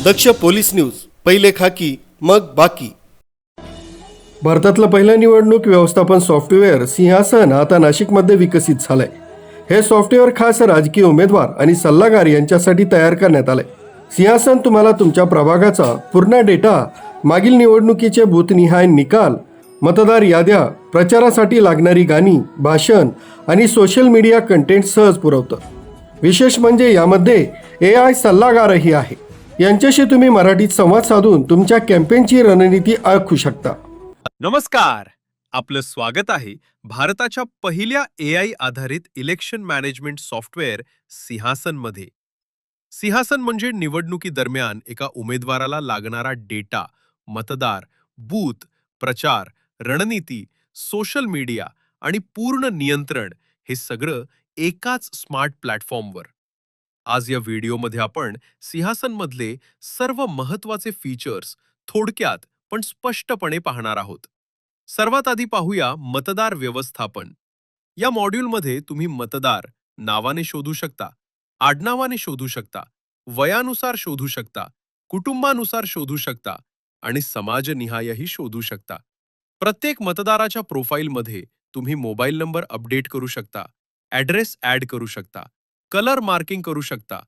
दक्ष police news, पहिले खाकी मग बाकी. भारतातलं पहिलं निवडणूक व्यवस्थापन सॉफ्टवेअर सिंहासन आता नाशिकमध्ये विकसित झालंय. हे सॉफ्टवेअर खास राजकीय उमेदवार आणि सल्लागार यांच्यासाठी तयार करण्यात आलंय. सिंहासन तुम्हाला तुमच्या प्रभागाचा पूर्ण डेटा, मागील निवडणुकीचे बूथनिहाय निकाल, मतदार याद्या, प्रचारासाठी लागणारी गाणी, भाषण आणि सोशल मीडिया कंटेंट सहज पुरवतं. विशेष म्हणजे यामध्ये AI सल्लागारही आहे. यांच्याशी तुम्ही मराठीत संवाद साधून तुमच्या कॅम्पेनची रणनीती आखू शकता. नमस्कार, आपलं स्वागत आहे भारताच्या पहिल्या AI आधारित इलेक्शन मॅनेजमेंट सॉफ्टवेअर सिंहासनमध्ये. सिंहासन म्हणजे निवडणुकीदरम्यान एका उमेदवाराला लागणारा डेटा, मतदार, बूथ, प्रचार, रणनीती, सोशल मीडिया आणि पूर्ण नियंत्रण हे सगळं एकाच स्मार्ट प्लॅटफॉर्मवर. आज या व्हिडिओमध्ये आपण सिंहासनमधले सर्व महत्त्वाचे फीचर्स थोडक्यात पण स्पष्टपणे पाहणार आहोत. सर्वात आधी पाहूया मतदार व्यवस्थापन. या मॉड्यूलमध्ये तुम्ही मतदार नावाने शोधू शकता, आडनावाने शोधू शकता, वयानुसार शोधू शकता, कुटुंबानुसार शोधू शकता आणि समाजनिहायही शोधू शकता. प्रत्येक मतदाराच्या प्रोफाईलमध्ये तुम्ही मोबाईल नंबर अपडेट करू शकता, ॲड्रेस ॲड करू शकता, कलर मार्किंग करू शकता,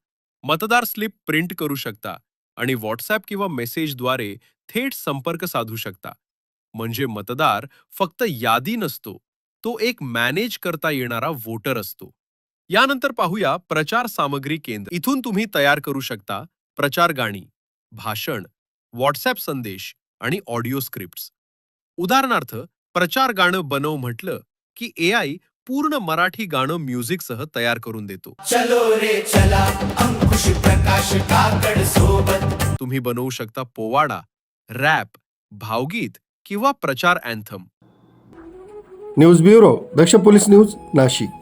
मतदार स्लिप प्रिंट करू शकता आणि व्हॉट्सॲप किंवा मेसेजद्वारे थेट संपर्क साधू शकता. म्हणजे मतदार फक्त यादी नसतो, तो एक मॅनेज करता येणारा वोटर असतो. यानंतर पाहूया प्रचार सामग्री केंद्र. इथून तुम्ही तयार करू शकता प्रचार गाणी, भाषण, व्हॉट्सॲप संदेश आणि ऑडिओ स्क्रिप्ट्स. उदाहरणार्थ, प्रचार गाणं बनव म्हटलं की AI पूर्ण मराठी गाणं म्युझिकसह तयार करून देतो. चलो रे चला अंकुश प्रकाश काकड सोबत. तुम्ही बनवू शकता पोवाडा, रॅप, भावगीत किंवा प्रचार अँथम. न्यूज ब्युरो, दक्ष पोलीस न्यूज, नाशिक.